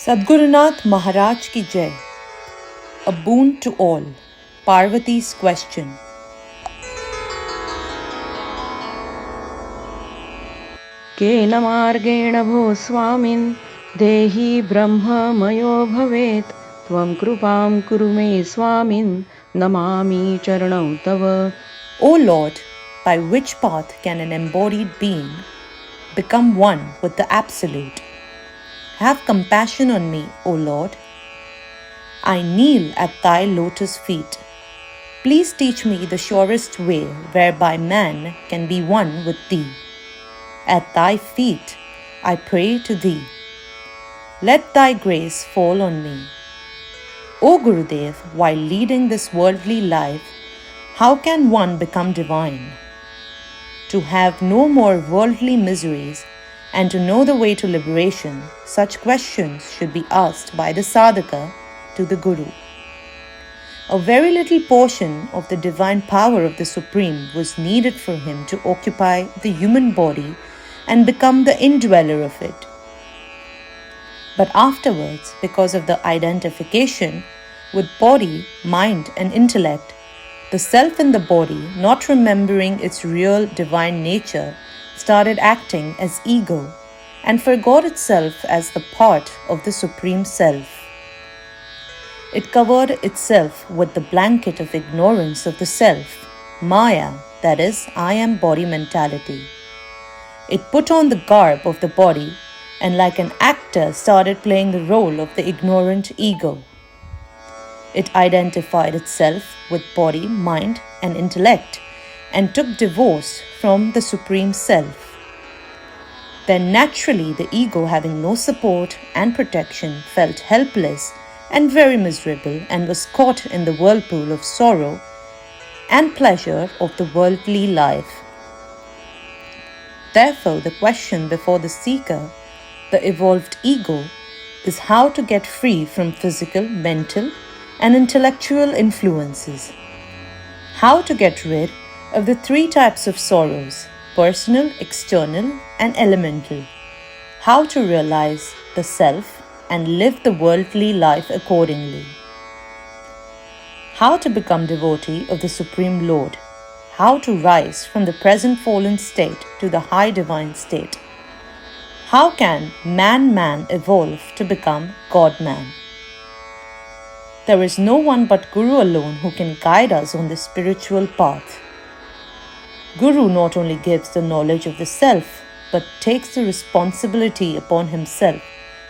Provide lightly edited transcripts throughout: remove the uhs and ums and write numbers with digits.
Sadgurunath Maharaj Ki Jay. A boon to all. Parvati's question. केन मार्गेण भो स्वामिन् देहि ब्रह्ममयो भवेत् त्वं कृपां कुरु मे स्वामिन् नमामि चरणौ तव. O Lord, by which path can an embodied being become one with the Absolute? Have compassion on me, O Lord. I kneel at thy lotus feet. Please teach me the surest way whereby man can be one with thee. At thy feet I pray to thee. Let thy grace fall on me. O Gurudev, while leading this worldly life, how can one become divine? To have no more worldly miseries and to know the way to liberation, such questions should be asked by the sadhaka to the Guru. A very little portion of the divine power of the Supreme was needed for him to occupy the human body and become the indweller of it. But afterwards, because of the identification with body, mind, and intellect, the self in the body, not remembering its real divine nature, started acting as ego and forgot itself as the part of the Supreme Self. It covered itself with the blanket of ignorance of the self, Maya, that is, I am body mentality. It put on the garb of the body and like an actor started playing the role of the ignorant ego. It identified itself with body, mind, and intellect and took divorce from the Supreme Self. Then naturally the ego, having no support and protection, felt helpless and very miserable and was caught in the whirlpool of sorrow and pleasure of the worldly life. Therefore, the question before the seeker, the evolved ego, is how to get free from physical, mental, and intellectual influences. How to get rid of the three types of sorrows: personal, external, and elemental. How to realize the self and live the worldly life accordingly. How to become devotee of the Supreme Lord. How to rise from the present fallen state to the high divine state. How can man evolve to become God-man? There is no one but Guru alone who can guide us on this spiritual path. Guru not only gives the knowledge of the self, but takes the responsibility upon himself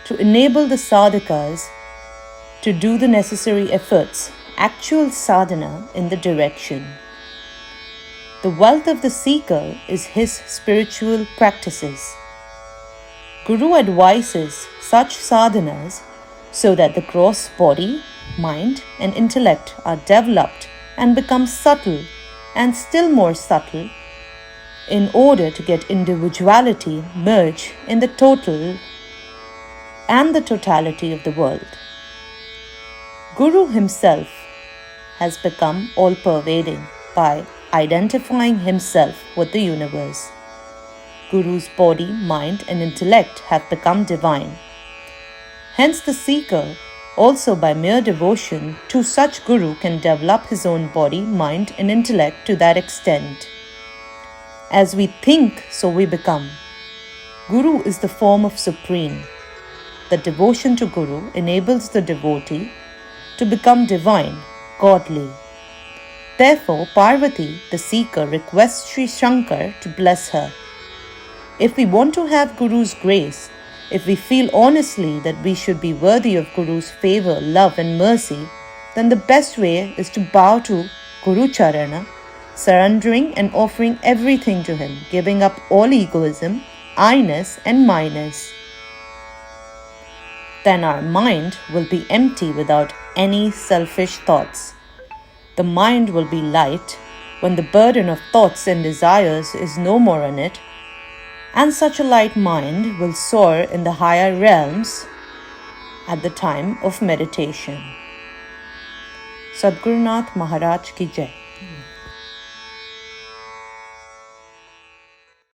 to enable the sadhakas to do the necessary efforts, actual sadhana in the direction. The wealth of the seeker is his spiritual practices. Guru advises such sadhanas so that the gross body, mind, and intellect are developed and become subtle and still more subtle in order to get individuality merge in the total and the totality of the world. Guru himself has become all-pervading by identifying himself with the universe. Guru's body, mind, and intellect have become divine. Hence the seeker, also by mere devotion to such Guru, can develop his own body, mind, and intellect to that extent. As we think, so we become. Guru is the form of Supreme. The devotion to Guru enables the devotee to become divine, godly. Therefore, Parvati, the seeker, requests Sri Shankar to bless her. If we want to have Guru's grace, if we feel honestly that we should be worthy of Guru's favor, love, and mercy, then the best way is to bow to Guru Charana, surrendering and offering everything to him, giving up all egoism, I-ness, and my-ness. Then our mind will be empty without any selfish thoughts. The mind will be light when the burden of thoughts and desires is no more on it, and such a light mind will soar in the higher realms at the time of meditation. Sadgurunath Maharaj Ki Jay.